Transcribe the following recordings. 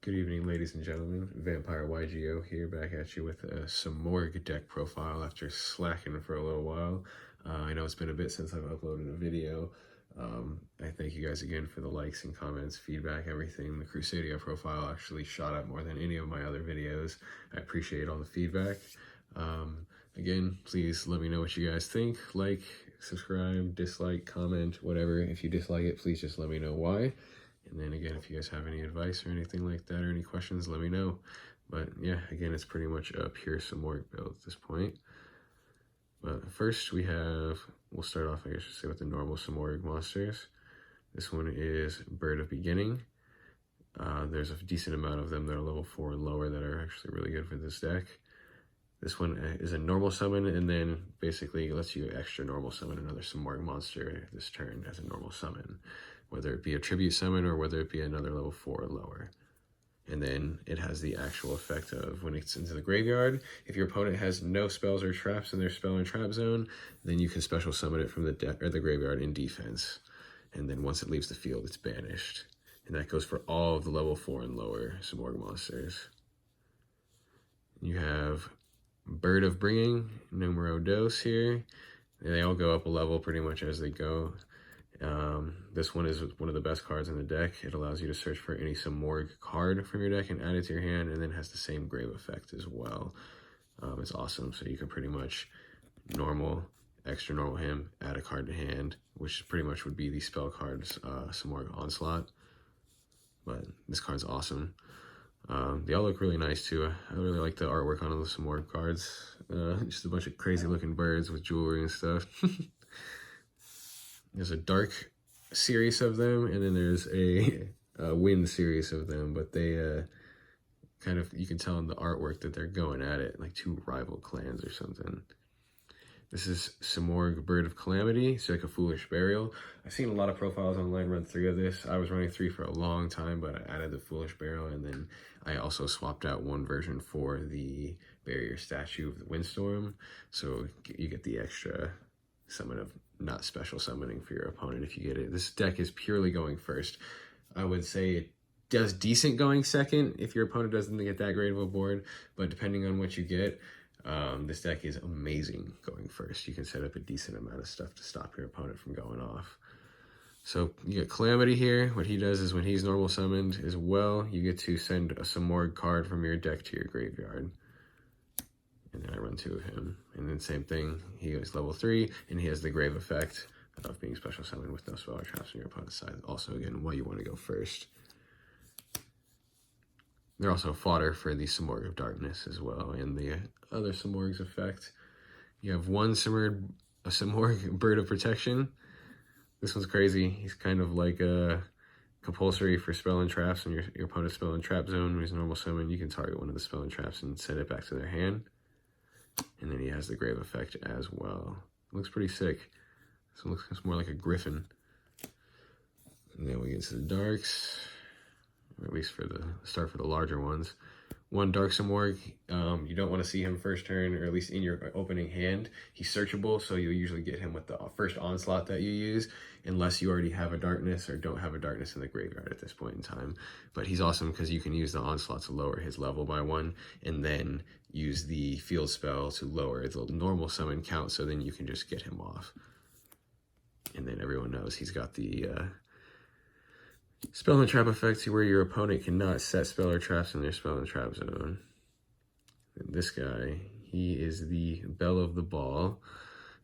Good evening, ladies and gentlemen. Vampire YGO here, back at you with a Simorgh Deck profile after slacking for a little while. I know it's been a bit since I've uploaded a video. I thank you guys again for the likes and comments, feedback, everything. The Crusadia profile actually shot up more than any of my other videos. I appreciate all the feedback. Again, please let me know what you guys think. Like, subscribe, dislike, comment, whatever. If you dislike it, please just let me know why. And then again, if you guys have any advice or anything like that or any questions, let me know. But yeah, again, it's pretty much a pure Simorgh build at this point. But first we'll start off, I guess you say, with the normal Simorgh monsters. This one is Bird of Beginning. There's a decent amount of them that are level 4 and lower that are actually really good for this deck. This one is a normal summon, and then basically lets you extra normal summon another Simorgh monster this turn as a normal summon, whether it be a tribute summon or whether it be another level 4 or lower. And then it has the actual effect of when it's into the graveyard, if your opponent has no spells or traps in their spell and trap zone, then you can special summon it from the deck or the graveyard in defense. And then once it leaves the field, it's banished. And that goes for all of the level 4 and lower Simorgh monsters. You have Bird of Bringing, numero dos here. And they all go up a level pretty much as they go. This one is one of the best cards in the deck. It allows you to search for any Simorgh card from your deck and add it to your hand, and then has the same grave effect as well. It's awesome. So you can pretty much normal, extra normal him, add a card to hand, which pretty much would be the spell cards Simorgh Onslaught. But this card's awesome. They all look really nice too. I really like the artwork on the Simorgh cards. Just a bunch of crazy looking birds with jewelry and stuff. There's a dark series of them, and then there's a wind series of them, but they kind of, you can tell in the artwork that they're going at it like two rival clans or something. This is Simorgh Bird of Calamity. It's like a Foolish Burial. I've seen a lot of profiles online run 3 of this. I was running 3 for a long time, but I added the Foolish Burial, and then I also swapped out one version for the Barrier Statue of the Windstorm, so you get the extra summon of not special summoning for your opponent if you get it. This deck is purely going first. I would say it does decent going second if your opponent doesn't get that great of a board, but depending on what you get, this deck is amazing going first. You can set up a decent amount of stuff to stop your opponent from going off. So you get Calamity here. What he does is when he's normal summoned as well, you get to send a Simorgh card from your deck to your graveyard. And then I run 2 of him. And then same thing, he is level 3, and he has the grave effect of being special summoned with no spell or traps on your opponent's side. Also, again, why you want to go first. They're also fodder for the Simorgh of Darkness as well, and the other Simorgh's effect. You have one Simorgh Bird of Protection. This one's crazy. He's kind of like a compulsory for spell and traps, and your opponent's spell and trap zone. When he's normal summon, you can target one of the spell and traps and send it back to their hand. And then he has the grave effect as well. It looks pretty sick. So it looks more like a griffin. And then we get to the darks, or at least for the start for the larger ones. One Dark Simorgh, you don't want to see him first turn, or at least in your opening hand. He's searchable, so you'll usually get him with the first onslaught that you use, unless you already have a darkness or don't have a darkness in the graveyard at this point in time. But he's awesome because you can use the onslaught to lower his level by 1, and then use the field spell to lower the normal summon count, so then you can just get him off. And then everyone knows he's got the spell and trap effect where your opponent cannot set spell or traps in their spell and trap zone. And this guy, he is the belle of the ball,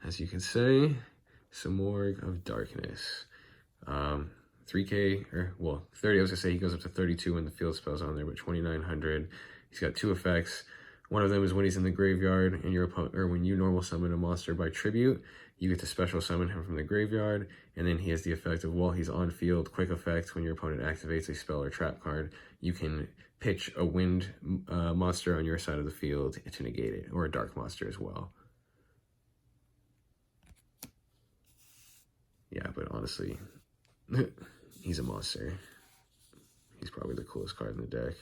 as you can say, Simorgh of Darkness. 3K, or well, 30, I was gonna say he goes up to 32 when the field spell's on there, but 2,900. He's got 2 effects. One of them is when he's in the graveyard and your opponent, or when you normal summon a monster by tribute, you get to special summon him from the graveyard, and then he has the effect of while he's on field, quick effect, when your opponent activates a spell or trap card, you can pitch a wind monster on your side of the field to negate it, or a dark monster as well. Yeah, but honestly, he's a monster. He's probably the coolest card in the deck.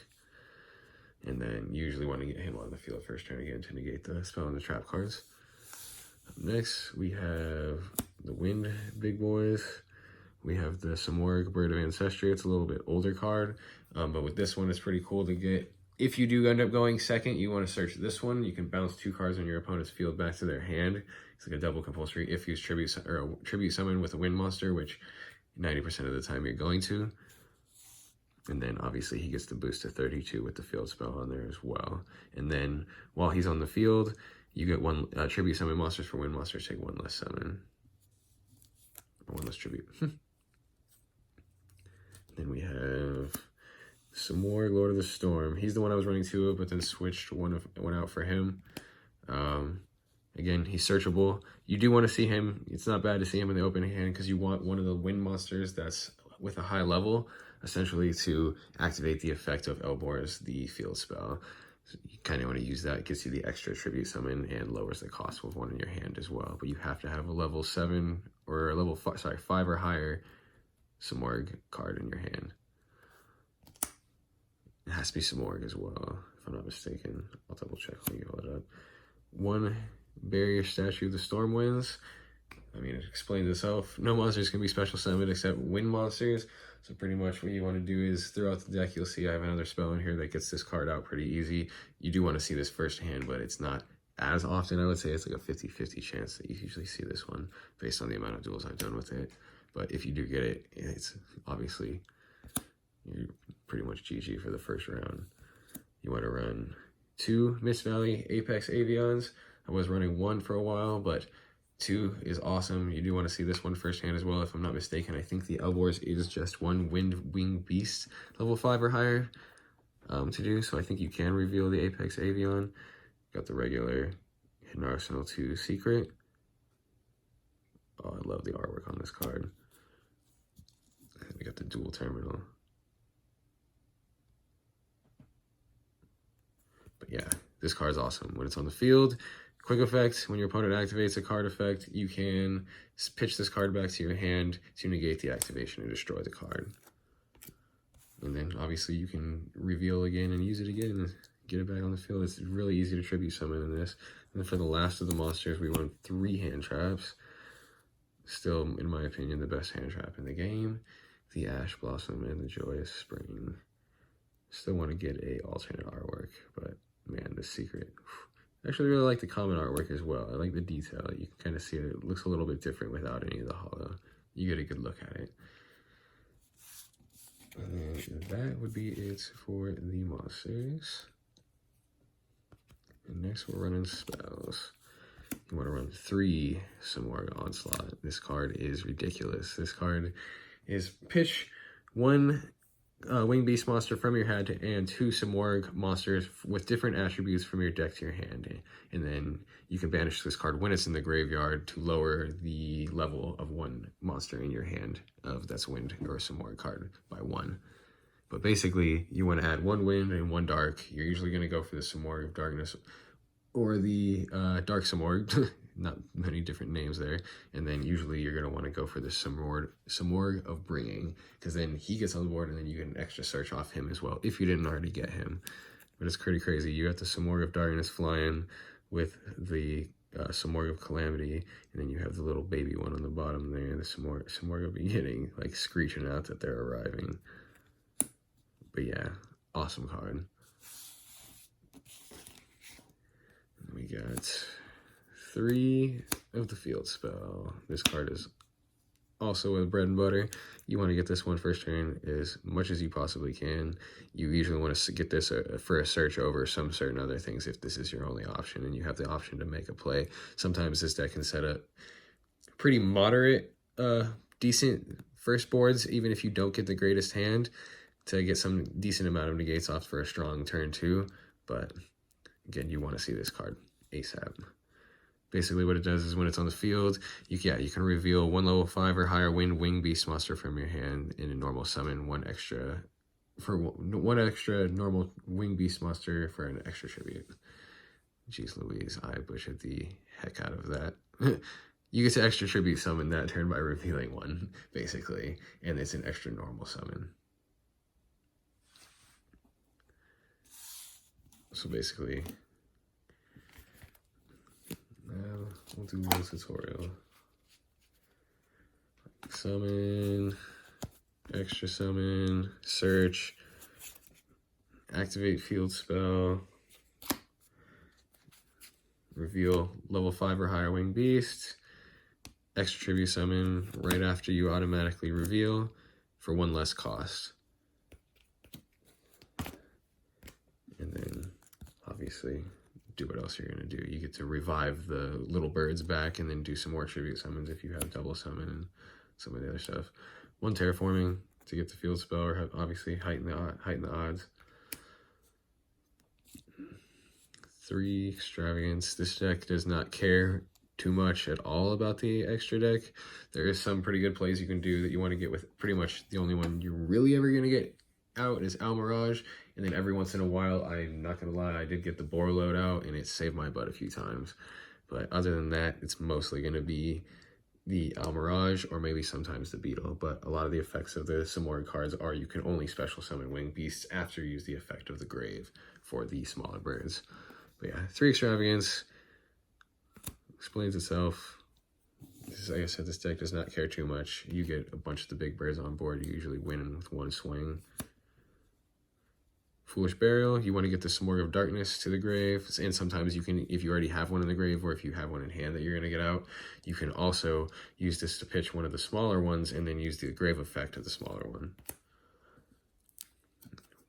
And then you usually want to get him on the field first turn again to negate the spell and the trap cards. Up next, we have the Wind Big Boys. we have the Simorgh Bird of Ancestry. It's a little bit older card, but with this one, it's pretty cool to get. If you do end up going second, you want to search this one. You can bounce 2 cards on your opponent's field back to their hand. It's like a double compulsory if you use tribute summon with a wind monster, which 90% of the time you're going to. And then obviously he gets the boost to 32 with the field spell on there as well. And then while he's on the field, you get 1 tribute summon monsters for wind monsters, take 1 less summon. Or 1 less tribute. Then we have Simorgh, Lord of the Storm. He's the one I was running 2 of, but then switched one out for him. Again, he's searchable. You do want to see him. It's not bad to see him in the open hand because you want one of the wind monsters that's with a high level, essentially to activate the effect of Elbor's the field spell. So you kind of want to use that. It gets you the extra tribute summon and lowers the cost with 1 in your hand as well. But you have to have a level 7 or a level 5 or higher Simorgh card in your hand. It has to be Simorgh as well, if I'm not mistaken. I'll double check. Let me pull it up. 1 barrier statue of the Stormwinds. I mean, it explains itself. No monsters can be special summoned except wind monsters. So pretty much what you want to do is throughout the deck, you'll see I have another spell in here that gets this card out pretty easy. You do want to see this firsthand, but it's not as often. I would say it's like a 50-50 chance that you usually see this one based on the amount of duels I've done with it. But if you do get it, it's obviously, you're pretty much GG for the first round. You want to run 2 Mist Valley Apex Avions. I was running 1 for a while, but 2 is awesome. You do want to see this one firsthand as well. If I'm not mistaken, I think the Elbor's is just 1 Wind Wing Beast level 5 or higher to do. So I think you can reveal the Apex Avion. Got the regular Hidden Arsenal 2 secret. Oh, I love the artwork on this card. We got the dual terminal. But yeah, this card's awesome. When it's on the field, quick effect, when your opponent activates a card effect, you can pitch this card back to your hand to negate the activation and destroy the card. And then obviously you can reveal again and use it again and get it back on the field. It's really easy to tribute summon in this. And then for the last of the monsters, we run 3 hand traps. Still, in my opinion, the best hand trap in the game. The Ash Blossom and the Joyous Spring. Still want to get a alternate artwork, but man, the secret. I actually really like the common artwork as well. I like the detail. You can kind of see it. It looks a little bit different without any of the holo. You get a good look at it. And that would be it for the monsters. And next we're running spells. You want to run 3 Simorgh Onslaught. This card is ridiculous. This card is pitch 1 Winged Beast monster from your hand and 2 Simorgh monsters with different attributes from your deck to your hand. And then you can banish this card when it's in the graveyard to lower the level of 1 monster in your hand of that's wind or Simorgh card by 1. But basically, you want to add 1 wind and 1 dark. You're usually going to go for the Simorgh of Darkness or the Dark Simorgh. Not many different names there. And then usually you're going to want to go for the Simorgh of Bringing, because then he gets on the board and then you get an extra search off him as well, if you didn't already get him. But it's pretty crazy. You got the Simorgh of Darkness flying with the Simorgh of Calamity, and then you have the little baby one on the bottom there, the Simorgh of Beginning, like screeching out that they're arriving. But yeah, awesome card. We got 3 of the field spell. This card is also a bread and butter. You want to get this one first turn as much as you possibly can. You usually want to get this for a search over some certain other things if this is your only option and you have the option to make a play. Sometimes this deck can set up pretty moderate, decent first boards, even if you don't get the greatest hand, to get some decent amount of negates off for a strong turn 2. But again, you want to see this card ASAP. Basically what it does is when it's on the field, you can reveal 1 level 5 or higher Wing Beast monster from your hand in a normal summon, 1 extra normal Wing Beast monster for an extra tribute. Jeez Louise, I butchered the heck out of that. You get to extra tribute summon that turn by revealing 1, basically, and it's an extra normal summon. So basically, now we'll do a little tutorial. Like summon, extra summon, search, activate field spell, reveal level 5 or higher winged beast, extra tribute summon right after you automatically reveal for 1 less cost. And then obviously do what else you're going to do. You get to revive the little birds back and then do some more tribute summons if you have double summon and some of the other stuff. 1 terraforming to get the field spell, or obviously heighten the odds. 3 extravagance. This deck does not care too much at all about the extra deck. There is some pretty good plays you can do that you want to get with. Pretty much the only one you're really ever going to get out is Almirage, and then every once in a while, I'm not going to lie, I did get the Boar load out, and it saved my butt a few times. But other than that, it's mostly going to be the Almirage or maybe sometimes the Beetle. But a lot of the effects of the Simorgh cards are you can only special summon winged beasts after you use the effect of the grave for the smaller birds. But yeah, 3 extravagance explains itself. Like I said, this deck does not care too much. You get a bunch of the big birds on board. You usually win with 1 swing. Foolish Burial, you want to get the Simorgh of Darkness to the grave, and sometimes you can, if you already have one in the grave or if you have one in hand that you're going to get out, you can also use this to pitch one of the smaller ones and then use the grave effect of the smaller one.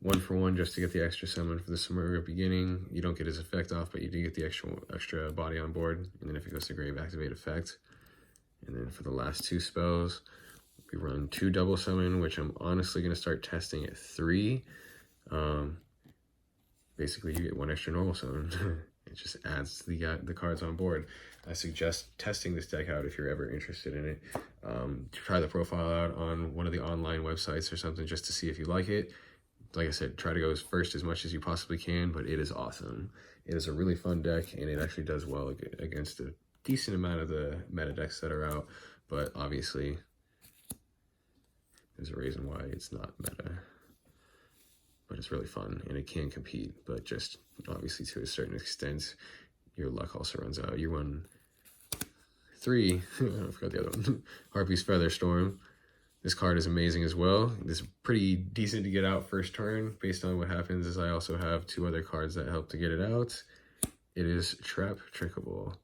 1 for 1 just to get the extra summon for the Simorgh beginning. You don't get his effect off, but you do get the extra body on board, and then if it goes to grave, activate effect. And then for the last 2 spells, we run 2 double summon, which I'm honestly going to start testing at 3. Basically you get 1 extra normal summon. It just adds the cards on board. I suggest testing this deck out if you're ever interested in it. Try the profile out on one of the online websites or something just to see if you like it. Like I said, try to go first as much as you possibly can, but it is awesome. It is a really fun deck, and it actually does well against a decent amount of the meta decks that are out, but obviously there's a reason why it's not meta. But it's really fun, and it can compete, but just obviously to a certain extent, your luck also runs out. You run 3, I forgot the other one, Harpy's Feather Storm. This card is amazing as well. It's pretty decent to get out first turn. Based on what happens is I also have 2 other cards that help to get it out. It is Trap Trickable.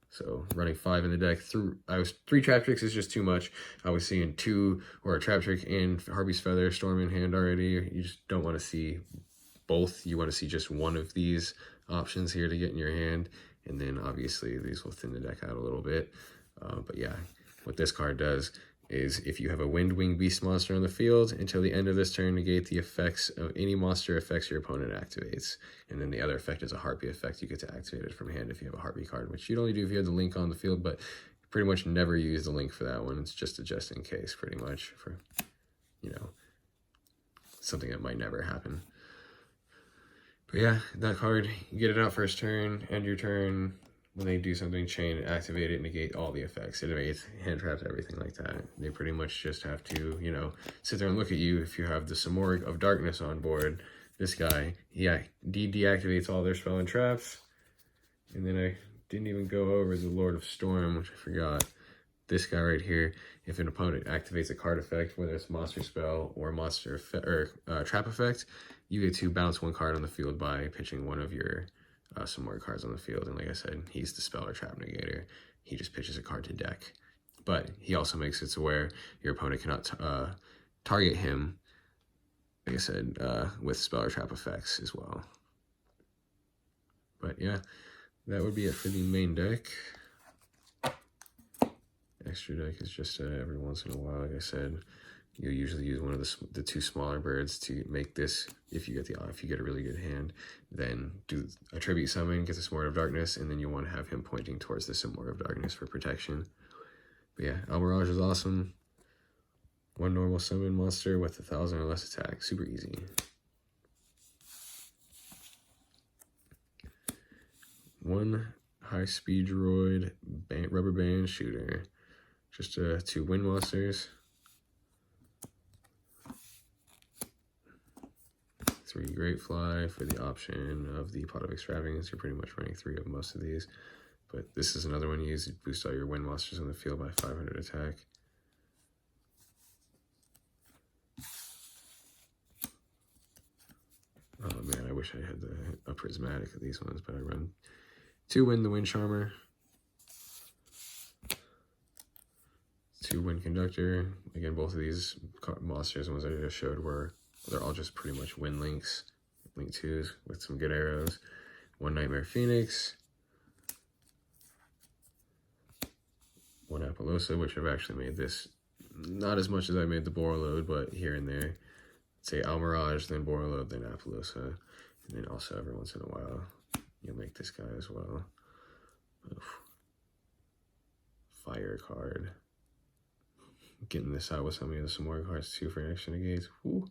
So running 5 in the deck, 3 Trap Tricks is just too much. I was seeing 2 or a Trap Trick and Harpy's Feather Storm in hand already. You just don't want to see both. You want to see just one of these options here to get in your hand. And then obviously these will thin the deck out a little bit. But yeah, what this card does is if you have a Winged Beast monster on the field, until the end of this turn, negate the effects of any monster effects your opponent activates. And then the other effect is a Harpy effect. You get to activate it from hand if you have a Harpy card, which you'd only do if you had the link on the field, but pretty much never use the link for that one. It's just a just in case, pretty much, for, you know, something that might never happen. But yeah, that card, you get it out first turn, end your turn. When they do something, chain, activate it, negate all the effects. It negates hand traps, everything like that. They pretty much just have to, you know, sit there and look at you. If you have the Simorgh of Darkness on board, this guy, yeah, deactivates all their spell and traps. And then I didn't even go over the Lord of Storm, which I forgot. This guy right here, if an opponent activates a card effect, whether it's monster spell or monster effect, or trap effect, you get to bounce 1 card on the field by pitching one of your some more cards on the field. And like I said, he's the spell or trap negator. He just pitches a card to deck, but he also makes it to where your opponent cannot target him, like I said, with spell or trap effects as well. But yeah, that would be it for the main deck. Extra deck is just every once in a while. Like I said, you usually use one of the 2 smaller birds to make this. If you get a really good hand, then do a tribute summon, get the Simorgh of Darkness, and then you want to have him pointing towards the Simorgh of Darkness for protection. But yeah, Almirage is awesome. 1 normal summon monster with 1,000 or less attack, super easy. 1 high speed droid rubber band shooter, just 2 wind monsters. 3 Great Fly for the option of the Pot of Extravagance. You're pretty much running 3 of most of these. But this is another one you use to boost all your wind monsters on the field by 500 attack. wish I had a prismatic of these ones, but I run 2 Wind, the Wind Charmer, 2 Wind Conductor. Again, both of these monsters, the ones I just showed, they're all just pretty much Wind Links, Link 2s with some good arrows. 1 Nightmare Phoenix, 1 Apollousa, which I've actually made this not as much as I made the Borreload, but here and there. Say Almirage, then Borreload, then Apollousa, and then also every once in a while you'll make this guy as well. Oof. Fire card. Getting this out with some of the Simorgh cards too for extra negates. Woo.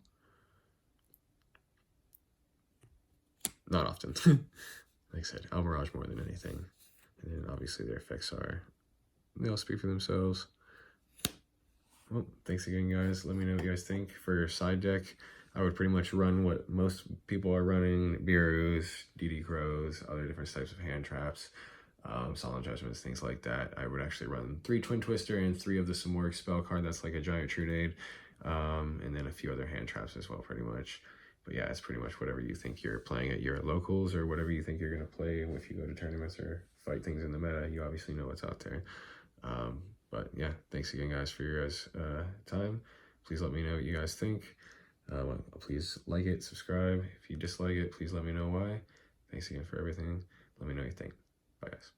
Not often. Like I said, Almirage more than anything. And then obviously their effects they all speak for themselves. Well, thanks again, guys. Let me know what you guys think. For your side deck, I would pretty much run what most people are running: Birus, DD Crows, other different types of hand traps, Solemn Judgments, things like that. I would actually run 3 Twin Twister and 3 of the Simorgh spell card. That's like a giant Trunade, and then a few other hand traps as well, pretty much. But yeah, it's pretty much whatever you think you're playing at your locals, or whatever you think you're going to play if you go to tournaments or fight things in the meta. You obviously know what's out there. But yeah, thanks again, guys, for your guys' time. Please let me know what you guys think. Please like it, subscribe. If you dislike it, please let me know why. Thanks again for everything. Let me know what you think. Bye, guys.